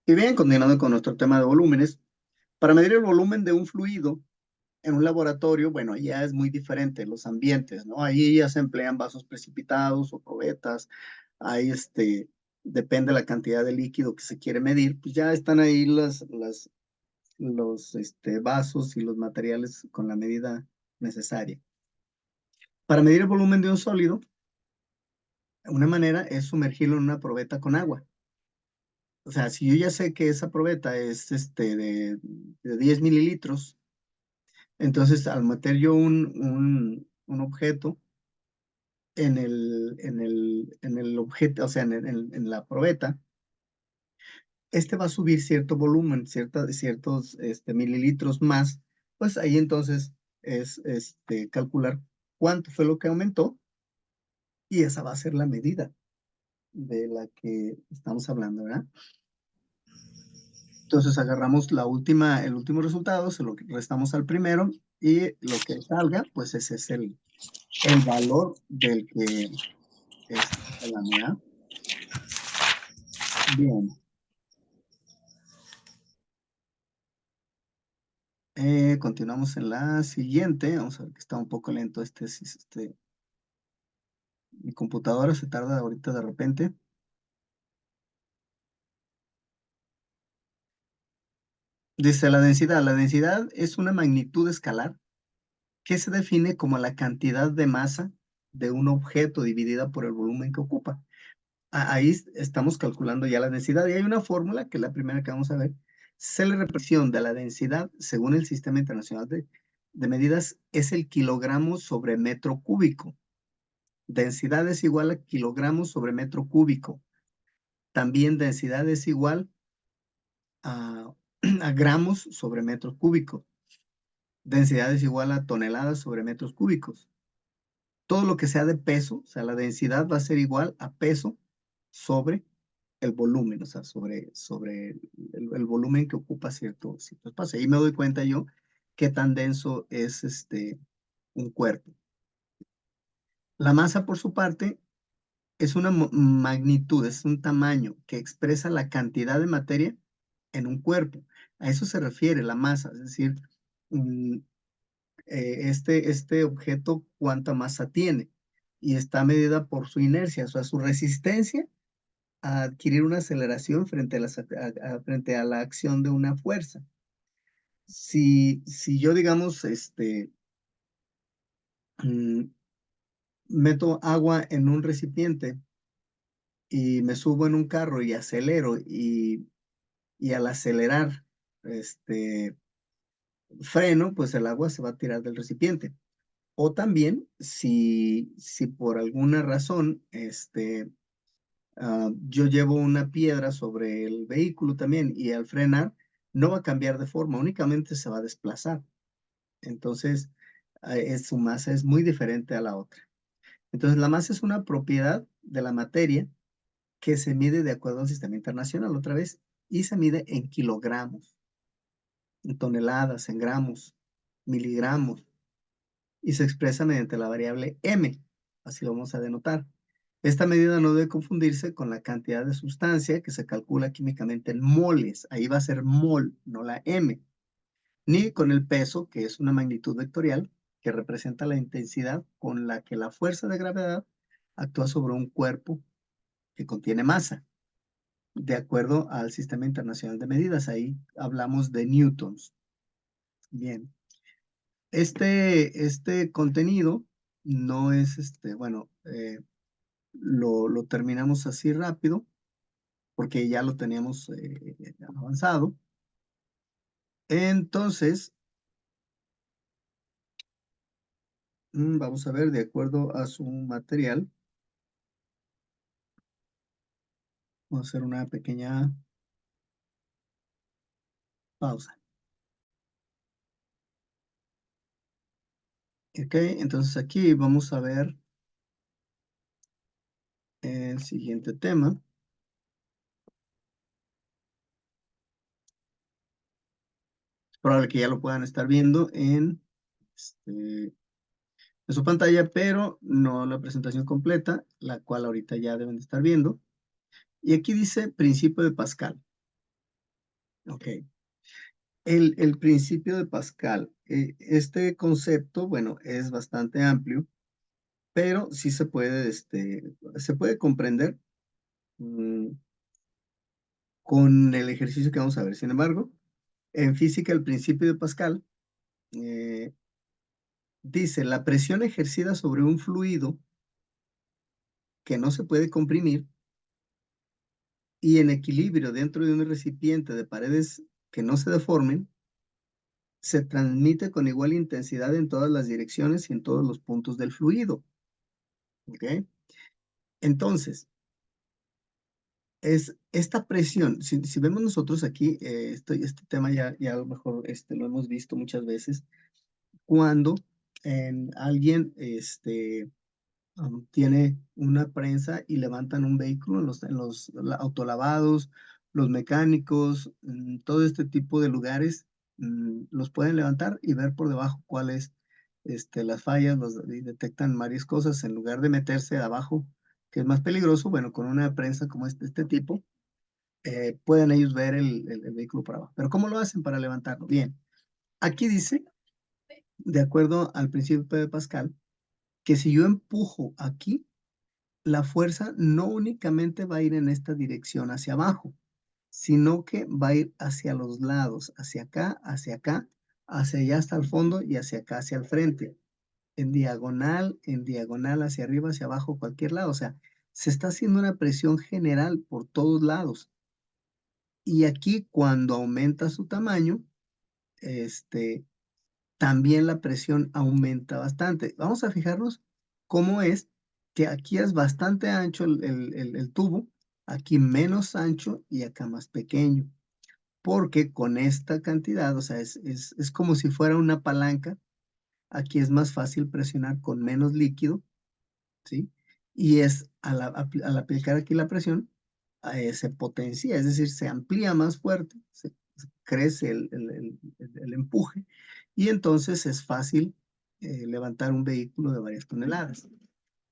Y bien, continuando con nuestro tema de volúmenes, para medir el volumen de un fluido en un laboratorio, bueno, ya es muy diferente los ambientes, ¿no? Ahí ya se emplean vasos precipitados o probetas, ahí depende la cantidad de líquido que se quiere medir, pues ya están ahí los vasos y los materiales con la medida necesaria. Para medir el volumen de un sólido, una manera es sumergirlo en una probeta con agua. O sea, si yo ya sé que esa probeta es de 10 mililitros, entonces al meter yo un objeto en el objeto, o sea, en la probeta, va a subir cierto volumen, ciertos mililitros más, pues ahí entonces es calcular cuánto fue lo que aumentó y esa va a ser la medida de la que estamos hablando, ¿verdad? Entonces agarramos el último resultado, se lo restamos al primero y lo que salga, pues ese es el valor del que estamos hablando, ¿verdad? Bien, continuamos en la siguiente. Vamos a ver que está un poco lento mi computadora se tarda ahorita de repente. Dice la densidad. La densidad es una magnitud escalar que se define como la cantidad de masa de un objeto dividida por el volumen que ocupa. Ahí estamos calculando ya la densidad y hay una fórmula que es la primera que vamos a ver. La represión de la densidad según el Sistema Internacional de Medidas es el kilogramo sobre metro cúbico. Densidad es igual a kilogramos sobre metro cúbico. También densidad es igual a, a gramos sobre metros cúbicos. Densidad es igual a toneladas sobre metros cúbicos. Todo lo que sea de peso, o sea, la densidad va a ser igual a peso sobre el volumen, o sea, sobre el volumen que ocupa cierto espacio. Ahí me doy cuenta yo qué tan denso es un cuerpo. La masa, por su parte, es una magnitud, es un tamaño que expresa la cantidad de materia en un cuerpo. A eso se refiere la masa, es decir, mm, este objeto cuánta masa tiene y está medida por su inercia, o sea, su resistencia a adquirir una aceleración frente a la acción de una fuerza. Si yo, digamos, mm, meto agua en un recipiente y me subo en un carro y acelero y al acelerar, freno, pues el agua se va a tirar del recipiente. O también, si por alguna razón, yo llevo una piedra sobre el vehículo también y al frenar, no va a cambiar de forma, únicamente se va a desplazar. Entonces, su masa es muy diferente a la otra. Entonces, la masa es una propiedad de la materia que se mide de acuerdo al sistema internacional otra vez y se mide en kilogramos, en toneladas, en gramos, miligramos y se expresa mediante la variable m, así lo vamos a denotar. Esta medida no debe confundirse con la cantidad de sustancia que se calcula químicamente en moles, ahí va a ser mol, no la m, ni con el peso, que es una magnitud vectorial que representa la intensidad con la que la fuerza de gravedad actúa sobre un cuerpo que contiene masa, de acuerdo al Sistema Internacional de Medidas. Ahí hablamos de newtons. Bien. Este contenido no es, bueno, lo terminamos así rápido porque ya lo teníamos avanzado. Entonces, vamos a ver, de acuerdo a su material, vamos a hacer una pequeña pausa. Ok, entonces aquí vamos a ver el siguiente tema. Es probable que ya lo puedan estar viendo en su pantalla, pero no la presentación completa, la cual ahorita ya deben de estar viendo. Y aquí dice principio de Pascal. Ok. El principio de Pascal, este concepto, bueno, es bastante amplio, pero sí se puede comprender mm, con el ejercicio que vamos a ver. Sin embargo, en física, el principio de Pascal eh, dice, la presión ejercida sobre un fluido que no se puede comprimir y en equilibrio dentro de un recipiente de paredes que no se deformen, se transmite con igual intensidad en todas las direcciones y en todos los puntos del fluido. ¿Ok? Entonces, es esta presión, si vemos nosotros aquí, este tema ya a lo mejor lo hemos visto muchas veces, cuando alguien tiene una prensa y levantan un vehículo en los autolavados, los mecánicos, todo este tipo de lugares, los pueden levantar y ver por debajo cuáles las fallas, y detectan varias cosas en lugar de meterse abajo, que es más peligroso. Bueno, con una prensa como este tipo, pueden ellos ver el vehículo por abajo. Pero ¿cómo lo hacen para levantarlo? Bien, aquí dice, de acuerdo al principio de Pascal, que si yo empujo aquí, la fuerza no únicamente va a ir en esta dirección hacia abajo, sino que va a ir hacia los lados, hacia acá, hacia allá hasta el fondo y hacia acá, hacia el frente, en diagonal, hacia arriba, hacia abajo, cualquier lado. O sea, se está haciendo una presión general por todos lados. Y aquí, cuando aumenta su tamaño, este, también la presión aumenta bastante. Vamos a fijarnos cómo es que aquí es bastante ancho el tubo, aquí menos ancho y acá más pequeño, porque con esta cantidad, o sea, es como si fuera una palanca, aquí es más fácil presionar con menos líquido, ¿sí? Y al aplicar aquí la presión, se potencia, es decir, se amplía más fuerte, crece el empuje y entonces es fácil levantar un vehículo de varias toneladas.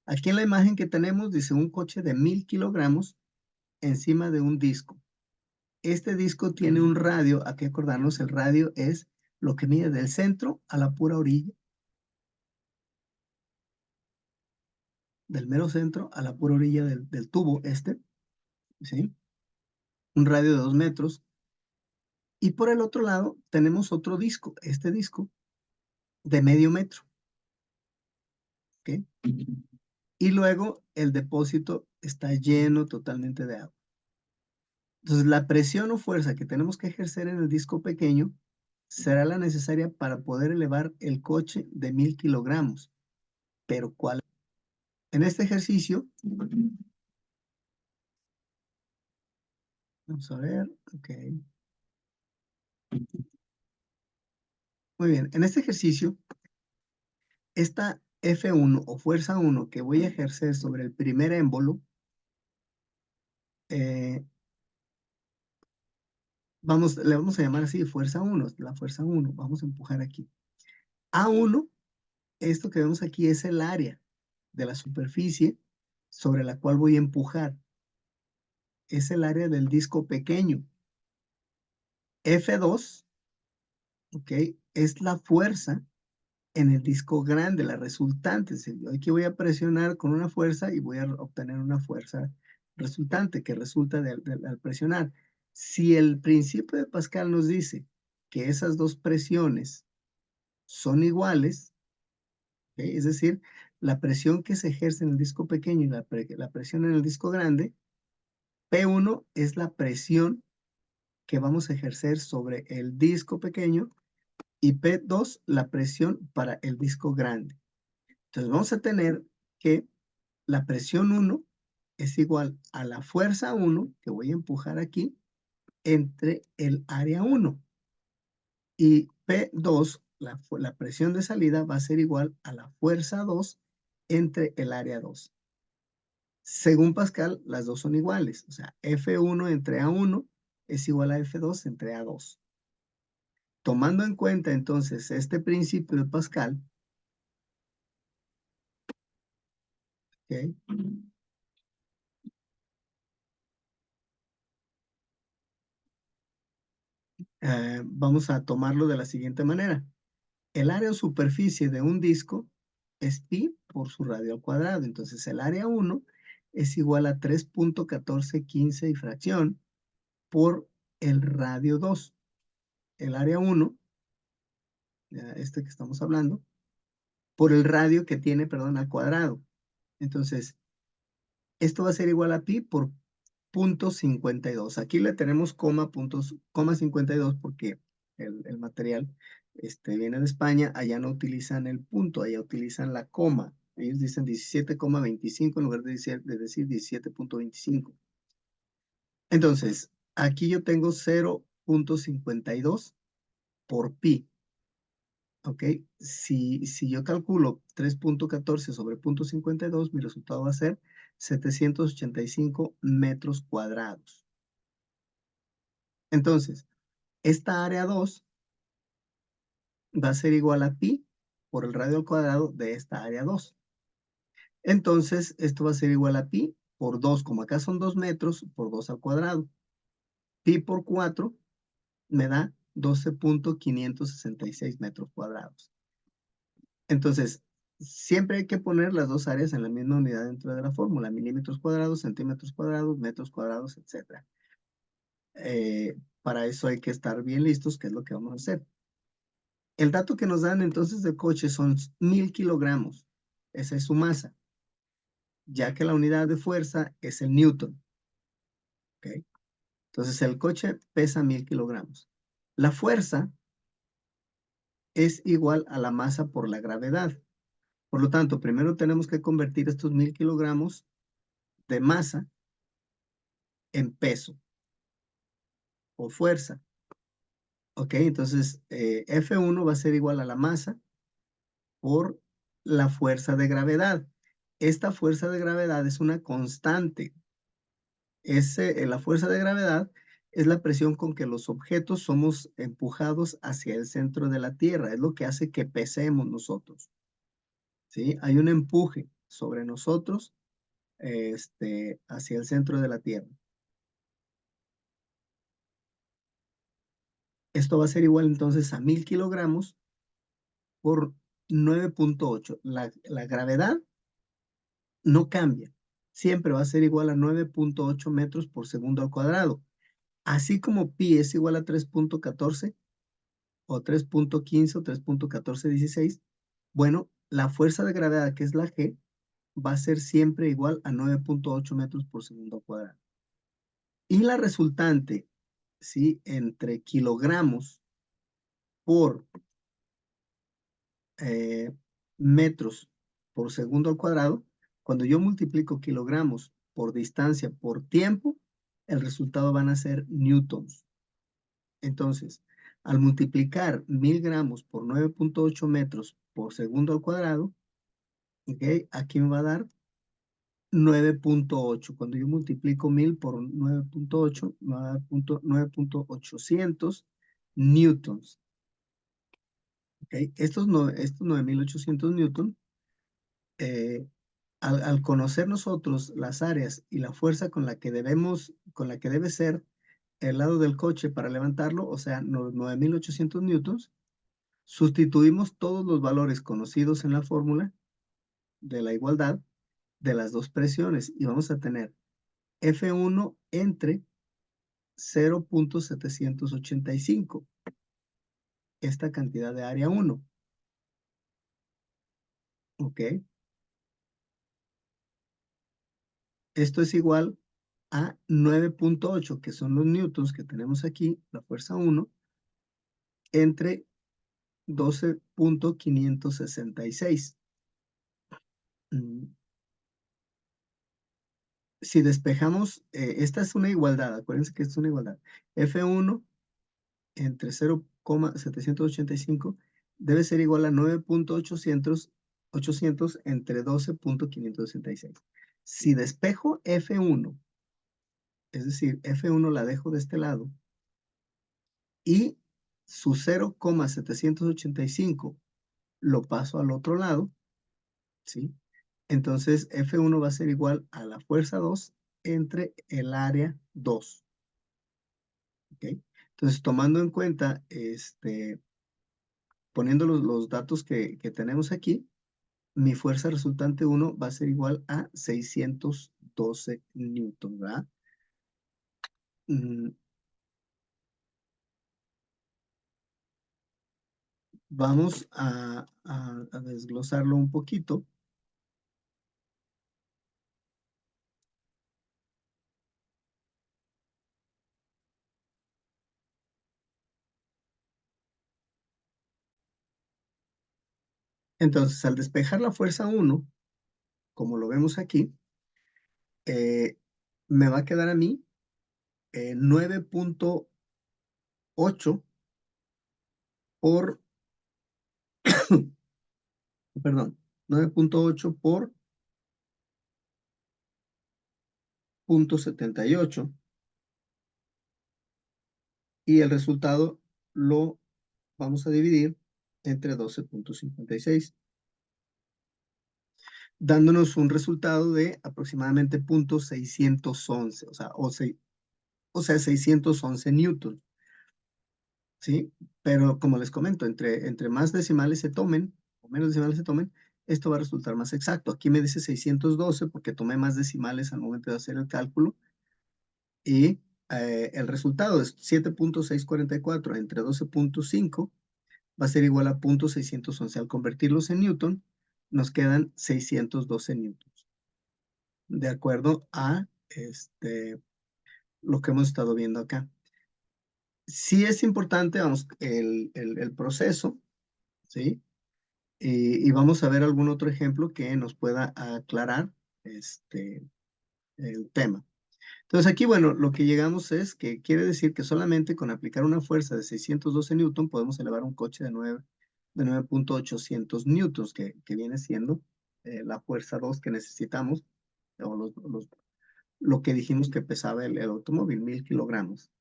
Aquí en la imagen que tenemos dice un coche de 1000 kilogramos encima de un disco. Este disco tiene un radio, hay que acordarnos, el radio es lo que mide del centro a la pura orilla, del mero centro a la pura orilla del tubo ¿sí? Un radio de 2 metros. Y por el otro lado tenemos otro disco, este disco de medio metro, ¿ok? Y luego el depósito está lleno totalmente de agua. Entonces, la presión o fuerza que tenemos que ejercer en el disco pequeño será la necesaria para poder elevar el coche de 1000 kilogramos. Pero ¿cuál? En este ejercicio, vamos a ver, ok. Muy bien, en este ejercicio, esta F1 o fuerza 1 que voy a ejercer sobre el primer émbolo, eh, le vamos a llamar así, fuerza 1, la fuerza 1, vamos a empujar aquí. A1, esto que vemos aquí es el área de la superficie sobre la cual voy a empujar. Es el área del disco pequeño. F2, ¿ok? Es la fuerza en el disco grande, la resultante. Aquí voy a presionar con una fuerza y voy a obtener una fuerza resultante que resulta al presionar. Si el principio de Pascal nos dice que esas dos presiones son iguales, ¿ok? Es decir, la presión que se ejerce en el disco pequeño y la presión en el disco grande, P1 es la presión que vamos a ejercer sobre el disco pequeño y P2 la presión para el disco grande. Entonces vamos a tener que la presión 1 es igual a la fuerza 1 que voy a empujar aquí entre el área 1 y P2, la presión de salida va a ser igual a la fuerza 2 entre el área 2. Según Pascal, las dos son iguales, o sea, F1 entre A1 es igual a F2 entre A2. Tomando en cuenta entonces este principio de Pascal, ¿ok? Vamos a tomarlo de la siguiente manera. El área o superficie de un disco es pi por su radio al cuadrado. Entonces, el área 1 es igual a 3.1415 y fracción por el radio 2. El área 1, este que estamos hablando, por el radio que tiene, perdón, al cuadrado. Entonces, esto va a ser igual a pi por 0.52. Aquí le tenemos coma, 52 porque el material viene de España. Allá no utilizan el punto, allá utilizan la coma. Ellos dicen 17,25 en lugar de decir 17.25. Entonces, aquí yo tengo 0.52 por pi. ¿Ok? Si yo calculo 3.14 sobre 0.52, mi resultado va a ser 785 metros cuadrados. Entonces, esta área 2 va a ser igual a pi por el radio al cuadrado de esta área 2. Entonces, esto va a ser igual a pi por 2, como acá son 2 metros, por 2 al cuadrado. Pi por 4 me da 12.566 metros cuadrados. Entonces, siempre hay que poner las dos áreas en la misma unidad dentro de la fórmula: milímetros cuadrados, centímetros cuadrados, metros cuadrados, etc. Para eso hay que estar bien listos, que es lo que vamos a hacer. El dato que nos dan entonces del coche son 1000 kilogramos. Esa es su masa, ya que la unidad de fuerza es el newton. ¿Okay? Entonces, el coche pesa 1000 kilogramos. La fuerza es igual a la masa por la gravedad. Por lo tanto, primero tenemos que convertir estos 1000 kilogramos de masa en peso o fuerza. ¿Ok? Entonces, F1 va a ser igual a la masa por la fuerza de gravedad. Esta fuerza de gravedad es una constante. La fuerza de gravedad es la presión con que los objetos somos empujados hacia el centro de la Tierra. Es lo que hace que pesemos nosotros. ¿Sí? Hay un empuje sobre nosotros hacia el centro de la Tierra. Esto va a ser igual entonces a 1000 kilogramos por 9.8. La gravedad no cambia. Siempre va a ser igual a 9.8 metros por segundo al cuadrado. Así como pi es igual a 3.14 o 3.15 o 3.1416, bueno, la fuerza de gravedad, que es la G, va a ser siempre igual a 9.8 metros por segundo al cuadrado. Y la resultante, ¿sí? Entre kilogramos por metros por segundo al cuadrado, cuando yo multiplico kilogramos por distancia por tiempo, el resultado van a ser newtons. Entonces, al multiplicar 1000 gramos por 9.8 metros por segundo al cuadrado, ¿okay? Aquí me va a dar 9.8. Cuando yo multiplico 1000 por 9.8, me va a dar 9.800 newtons. ¿Okay? Estos 9800 newtons, al conocer nosotros las áreas y la fuerza con la que debe ser el lado del coche para levantarlo, o sea, 9800 newtons, sustituimos todos los valores conocidos en la fórmula de la igualdad de las dos presiones y vamos a tener F1 entre 0.785, esta cantidad de área 1. ¿Ok? Esto es igual a 9.8, que son los newtons que tenemos aquí, la fuerza 1, entre 12.566. Si despejamos, esta es una igualdad, acuérdense que es una igualdad. F1 entre 0,785 debe ser igual a 9.800 entre 12.566. Si despejo F1, es decir, F1 la dejo de este lado, y su 0,785 lo paso al otro lado, ¿sí? Entonces F1 va a ser igual a la fuerza 2 entre el área 2. ¿Ok? Entonces, tomando en cuenta, poniendo los datos que tenemos aquí, mi fuerza resultante 1 va a ser igual a 612 newton, ¿verdad? Mm, Vamos a desglosarlo un poquito. Entonces, al despejar la fuerza 1, como lo vemos aquí, me va a quedar a mí 9.8 por, perdón, 9.8 por 0.78, y el resultado lo vamos a dividir entre 12.56, dándonos un resultado de aproximadamente 0.611, o sea 611 newton, ¿sí? Pero como les comento, entre más decimales se tomen, o menos decimales se tomen, esto va a resultar más exacto. Aquí me dice 612 porque tomé más decimales al momento de hacer el cálculo, y el resultado es 7.644 entre 12.5 va a ser igual a 0.611. Al convertirlos en newton, nos quedan 612 newtons, de acuerdo a lo que hemos estado viendo acá. Sí es importante, vamos, el proceso, ¿sí? Y vamos a ver algún otro ejemplo que nos pueda aclarar el tema. Entonces aquí, bueno, lo que llegamos es que quiere decir que solamente con aplicar una fuerza de 612 newton podemos elevar un coche de 9.800 newtons, que viene siendo la fuerza 2 que necesitamos, o lo que dijimos que pesaba el automóvil, 1000 kilogramos,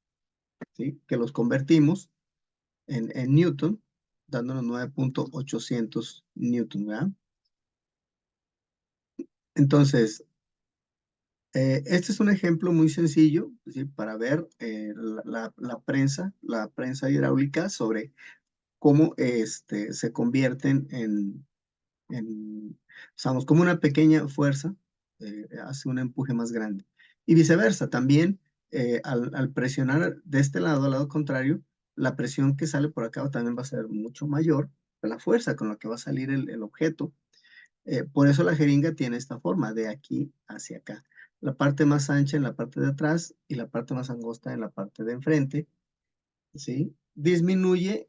¿sí? Que los convertimos en newton, dándonos 9.800 newton, ¿verdad? Entonces, este es un ejemplo muy sencillo, ¿sí? Para ver la prensa hidráulica sobre cómo se convierten digamos, como una pequeña fuerza hace un empuje más grande. Y viceversa, también al presionar de este lado, al lado contrario, la presión que sale por acá también va a ser mucho mayor que la fuerza con la que va a salir el objeto. Por eso la jeringa tiene esta forma, de aquí hacia acá. La parte más ancha en la parte de atrás y la parte más angosta en la parte de enfrente, ¿sí? Disminuye,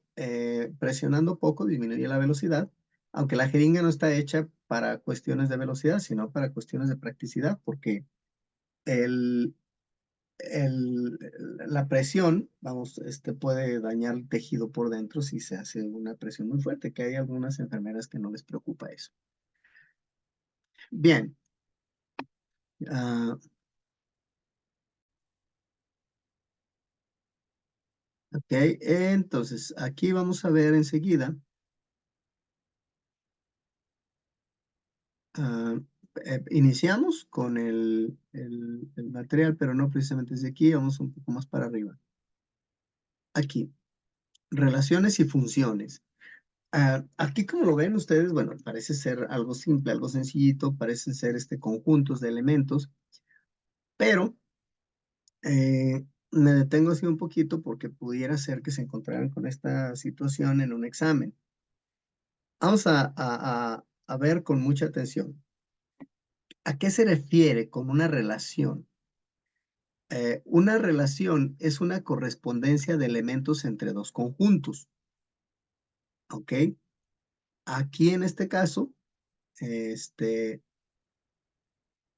presionando poco, disminuye la velocidad, aunque la jeringa no está hecha para cuestiones de velocidad, sino para cuestiones de practicidad, porque el, el- la presión, vamos, puede dañar el tejido por dentro si se hace una presión muy fuerte, que hay algunas enfermeras que no les preocupa eso. Bien. ah, Ok, entonces aquí vamos a ver enseguida, ah, iniciamos con el material, pero no precisamente desde aquí, vamos un poco más para arriba. Aquí, relaciones y funciones. Aquí como lo ven ustedes, bueno, parece ser algo simple, algo sencillito, parecen ser conjuntos de elementos, pero me detengo así un poquito porque pudiera ser que se encontraran con esta situación en un examen. Vamos a ver con mucha atención. ¿A qué se refiere con una relación? Una relación es una correspondencia de elementos entre dos conjuntos, ¿ok? Aquí en este caso,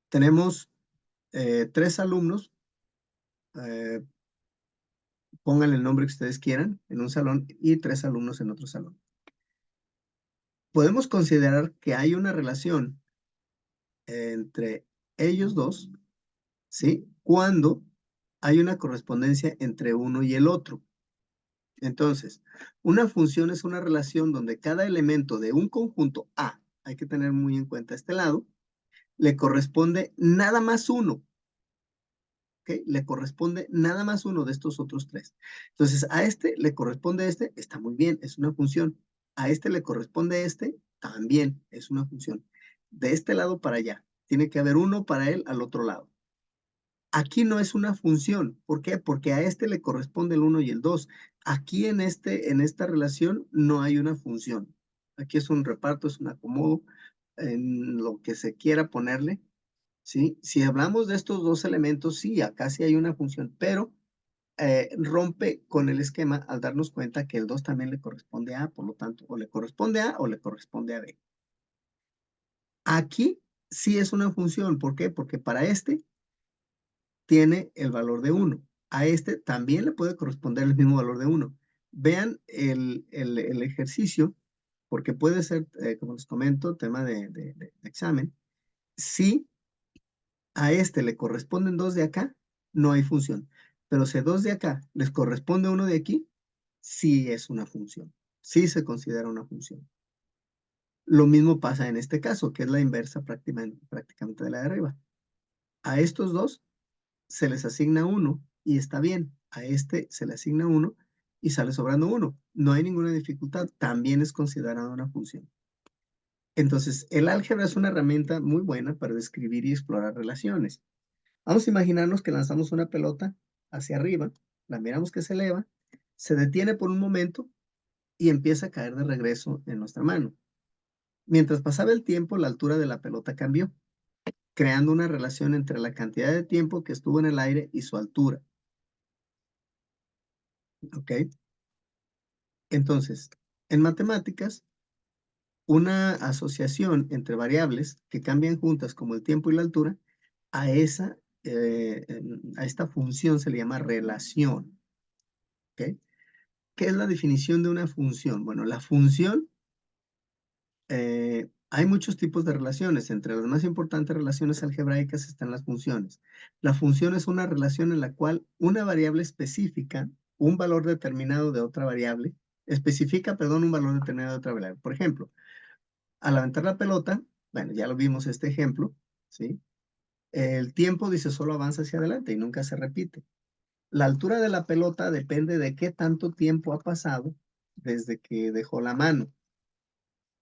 tenemos tres alumnos, eh, pongan el nombre que ustedes quieran, en un salón y tres alumnos en otro salón. Podemos considerar que hay una relación entre ellos dos, ¿sí? Cuando hay una correspondencia entre uno y el otro. Entonces, una función es una relación donde cada elemento de un conjunto A, hay que tener muy en cuenta este lado, le corresponde nada más uno. ¿ok? Le corresponde nada más uno de estos otros tres. Entonces, a este le corresponde este, está muy bien, es una función. A este le corresponde este, también es una función. De este lado para allá, tiene que haber uno para él al otro lado. Aquí no es una función, ¿por qué? Porque a este le corresponde el 1 y el 2. Aquí en esta relación no hay una función. Aquí es un reparto, es un acomodo, en lo que se quiera ponerle, ¿sí? Si hablamos de estos 2 elementos, sí, acá sí hay una función, pero, rompe con el esquema al darnos cuenta que el 2 también le corresponde a A, por lo tanto, o le corresponde a A o le corresponde a B. Aquí sí es una función, ¿por qué? Porque para este tiene el valor de 1. A este también le puede corresponder el mismo valor de 1. Vean el ejercicio, porque puede ser, como les comento, tema de examen. Si a este le corresponden 2 de acá, no hay función. Pero si a 2 de acá les corresponde 1 de aquí, sí es una función. Sí se considera una función. Lo mismo pasa en este caso, que es la inversa prácticamente de la de arriba. A estos dos se les asigna 1 y está bien. A este se le asigna 1 y sale sobrando 1. No hay ninguna dificultad. También es considerada una función. Entonces, el álgebra es una herramienta muy buena para describir y explorar relaciones. Vamos a imaginarnos que lanzamos una pelota hacia arriba, la miramos que se eleva, se detiene por un momento y empieza a caer de regreso en nuestra mano. Mientras pasaba el tiempo, la altura de la pelota cambió, creando una relación entre la cantidad de tiempo que estuvo en el aire y su altura. ¿Ok? Entonces, en matemáticas, una asociación entre variables que cambian juntas como el tiempo y la altura, a a esta función se le llama relación. ¿Ok? ¿Qué es la definición de una función? Bueno, la función, hay muchos tipos de relaciones. Entre las más importantes relaciones algebraicas están las funciones. La función es una relación en la cual una variable específica, un valor determinado de otra variable, especifica, perdón, un valor determinado de otra variable. Por ejemplo, al aventar la pelota, bueno, ya lo vimos este ejemplo, ¿sí? El tiempo dice solo avanza hacia adelante y nunca se repite. La altura de la pelota depende de qué tanto tiempo ha pasado desde que dejó la mano.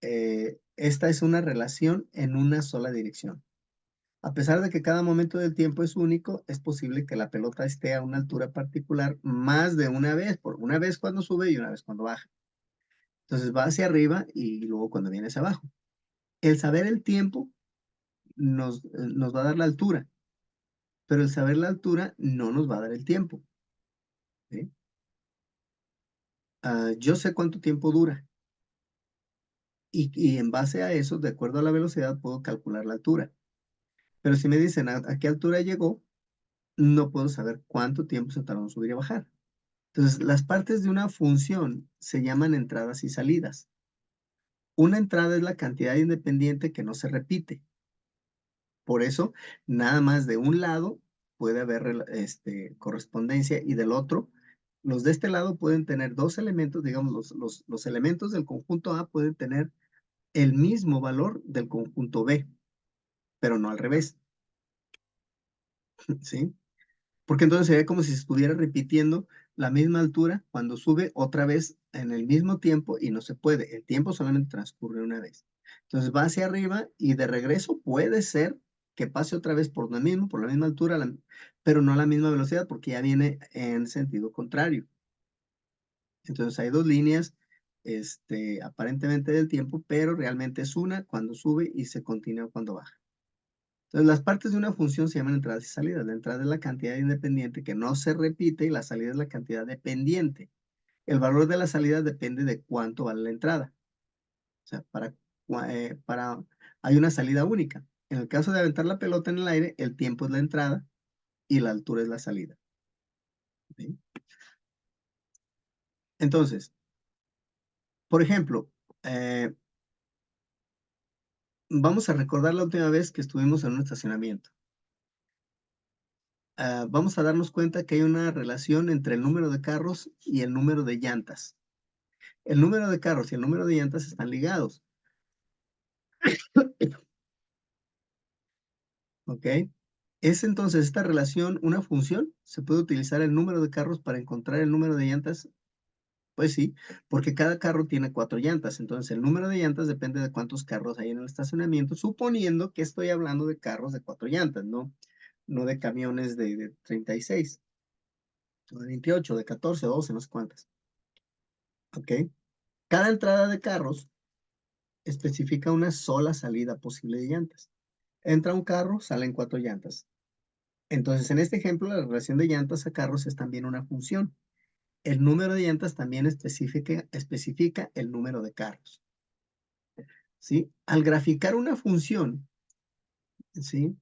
Esta es una relación en una sola dirección. A pesar de que cada momento del tiempo es único, es posible que la pelota esté a una altura particular más de una vez, por una vez cuando sube y una vez cuando baja. Entonces va hacia arriba y luego cuando viene hacia abajo. El saber el tiempo nos va a dar la altura, pero el saber la altura no nos va a dar el tiempo. ¿Sí? Yo sé cuánto tiempo dura y en base a eso, de acuerdo a la velocidad, puedo calcular la altura. Pero si me dicen a qué altura llegó, no puedo saber cuánto tiempo se tardó en subir y bajar. Entonces, las partes de una función se llaman entradas y salidas. Una entrada es la cantidad independiente que no se repite. Por eso, nada más de un lado puede haber correspondencia y del otro, los de este lado pueden tener dos elementos, digamos, los elementos del conjunto A pueden tener el mismo valor del conjunto B, pero no al revés, ¿sí? Porque entonces sería como si se estuviera repitiendo la misma altura cuando sube otra vez en el mismo tiempo y no se puede. El tiempo solamente transcurre una vez. Entonces va hacia arriba y de regreso puede ser que pase otra vez por lo mismo, por la misma altura, pero no a la misma velocidad porque ya viene en sentido contrario. Entonces hay dos líneas aparentemente del tiempo, pero realmente es una cuando sube y se continúa cuando baja. Entonces, las partes de una función se llaman entradas y salidas. La entrada es la cantidad independiente que no se repite y la salida es la cantidad dependiente. El valor de la salida depende de cuánto vale la entrada. O sea, hay una salida única. En el caso de aventar la pelota en el aire, el tiempo es la entrada y la altura es la salida. ¿Sí? Entonces, por ejemplo, vamos a recordar la última vez que estuvimos en un estacionamiento. Vamos a darnos cuenta que hay una relación entre el número de carros y el número de llantas. El número de carros y el número de llantas están ligados. ¿Ok? ¿Es entonces esta relación una función? ¿Se puede utilizar el número de carros para encontrar el número de llantas? Pues sí, porque cada carro tiene 4 llantas, entonces el número de llantas depende de cuántos carros hay en el estacionamiento, suponiendo que estoy hablando de carros de 4 llantas, no de camiones de 36, o de 28, de 14, 12, no sé cuántas. ¿Ok? Cada entrada de carros especifica una sola salida posible de llantas. Entra un carro, salen 4 llantas. Entonces, en este ejemplo, la relación de llantas a carros es también una función. El número de llantas también especifica el número de carros. ¿Sí? Al graficar una función, ¿sí?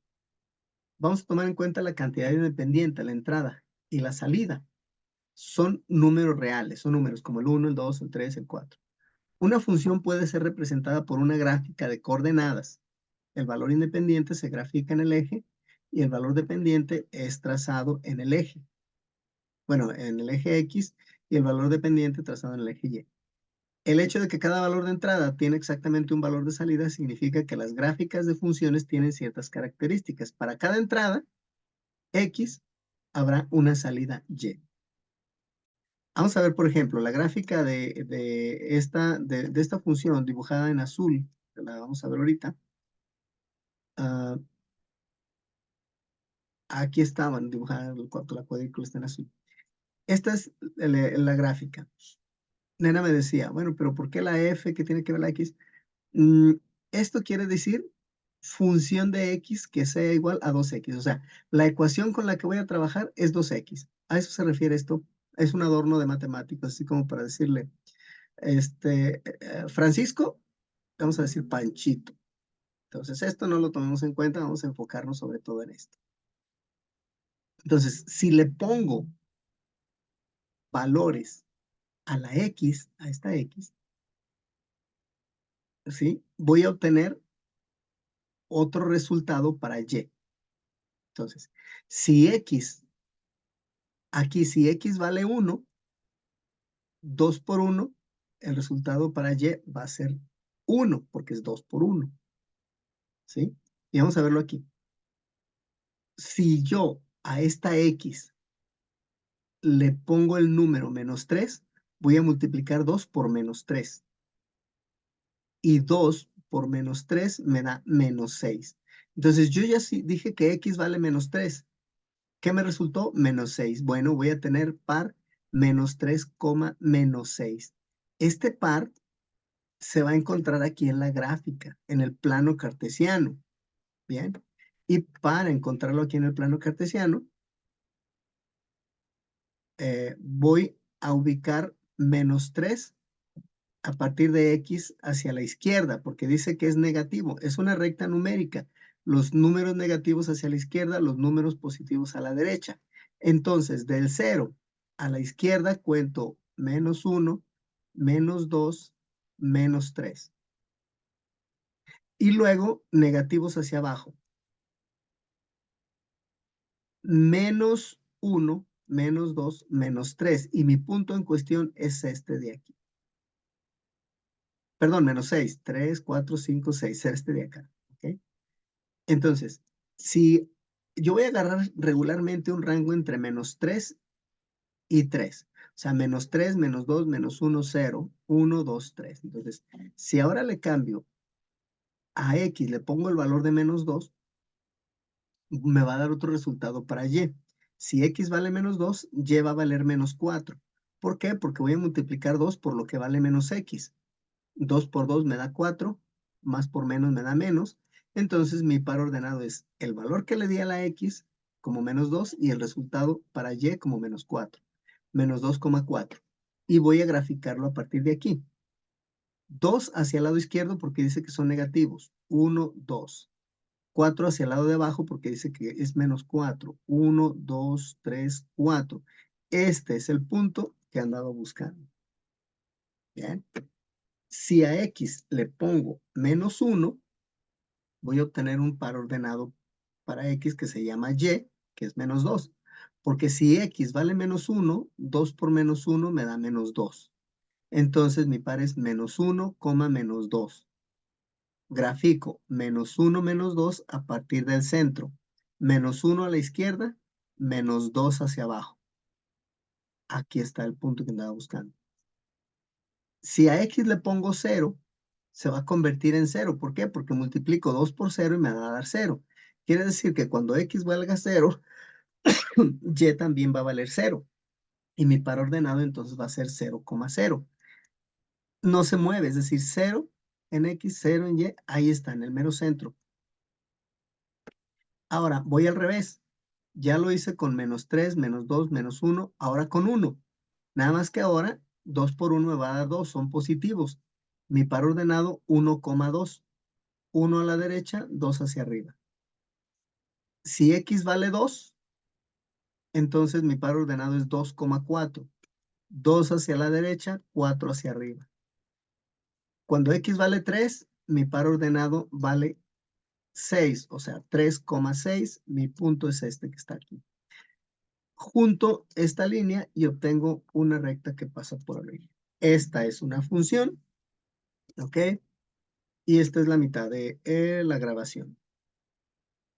Vamos a tomar en cuenta la cantidad independiente, la entrada y la salida. Son números reales, son números como el 1, el 2, el 3, el 4. Una función puede ser representada por una gráfica de coordenadas. El valor independiente se grafica en el eje y el valor dependiente es trazado en el eje. Bueno, en el eje X y el valor dependiente trazado en el eje Y. El hecho de que cada valor de entrada tiene exactamente un valor de salida significa que las gráficas de funciones tienen ciertas características. Para cada entrada X habrá una salida Y. Vamos a ver, por ejemplo, la gráfica de esta función dibujada en azul. La vamos a ver ahorita. Ah, aquí estaban dibujadas la cuadrícula está en azul. Esta es la gráfica. Nena me decía, bueno, pero ¿por qué la F? ¿Qué tiene que ver la X? Esto quiere decir función de X que sea igual a 2X. O sea, la ecuación con la que voy a trabajar es 2X. A eso se refiere esto. Es un adorno de matemáticos, así como para decirle, Francisco, vamos a decir Panchito. Entonces, esto no lo tomemos en cuenta, vamos a enfocarnos sobre todo en esto. Entonces, si le pongo valores a la X, a esta X, ¿sí? Voy a obtener otro resultado para Y. Entonces, si X, aquí si X vale 1, 2 por 1, el resultado para Y va a ser 1, porque es 2 por 1, ¿sí? Y vamos a verlo aquí. Si yo a esta X le pongo el número menos 3, voy a multiplicar 2 por menos 3. Y 2 por menos 3 me da menos 6. Entonces, yo ya sí dije que X vale menos 3. ¿Qué me resultó? Menos 6. Bueno, voy a tener par menos 3, menos 6. Este par se va a encontrar aquí en la gráfica, en el plano cartesiano. Bien. Y para encontrarlo aquí en el plano cartesiano, voy a ubicar menos 3 a partir de X hacia la izquierda, porque dice que es negativo. Es una recta numérica. Los números negativos hacia la izquierda, los números positivos a la derecha. Entonces, del 0 a la izquierda cuento menos 1, menos 2, menos 3. Y luego negativos hacia abajo. Menos 1, menos 2, menos 3. Y mi punto en cuestión es este de aquí. Perdón, menos 6. 3, 4, 5, 6. Este de acá. ¿Ok? Entonces, si yo voy a agarrar regularmente un rango entre menos 3 y 3. O sea, menos 3, menos 2, menos 1, 0, 1, 2, 3. Entonces, si ahora le cambio a X, le pongo el valor de menos 2, me va a dar otro resultado para Y. Si X vale menos 2, Y va a valer menos 4. ¿Por qué? Porque voy a multiplicar 2 por lo que vale menos X. 2 por 2 me da 4, más por menos me da menos. Entonces mi par ordenado es el valor que le di a la X como menos 2 y el resultado para Y como menos 4. Menos 2,4. Y voy a graficarlo a partir de aquí. 2 hacia el lado izquierdo porque dice que son negativos. 1, 2. 4 hacia el lado de abajo porque dice que es menos 4. 1, 2, 3, 4. Este es el punto que andaba buscando. Bien. Si a X le pongo menos 1, voy a obtener un par ordenado para X que se llama Y, que es menos 2. Porque si X vale menos 1, 2 por menos 1 me da menos 2. Entonces mi par es menos 1, menos 2. Grafico menos 1, menos 2 a partir del centro. menos 1 a la izquierda, menos 2 hacia abajo. Aquí está el punto que andaba buscando. Si a x le pongo 0, se va a convertir en 0. ¿Por qué? Porque multiplico 2 por 0 y me va a dar 0. Quiere decir que cuando x valga 0, y también va a valer 0. Y mi par ordenado entonces va a ser 0,0. No se mueve, es decir, 0 en x, 0 en y, ahí está, en el mero centro. Ahora, voy al revés. Ya lo hice con menos 3, menos 2, menos 1, ahora con 1. Nada más que ahora 2 por 1 me va a dar 2, son positivos. Mi par ordenado 1,2. 1 a la derecha, 2 hacia arriba. Si x vale 2, entonces mi par ordenado es 2,4. 2 hacia la derecha, 4 hacia arriba. Cuando x vale 3, mi par ordenado vale 6, o sea, 3,6. Mi punto es este que está aquí. Junto esta línea y obtengo una recta que pasa por arriba. Esta es una función, ¿ok? Y esta es la mitad de la grabación.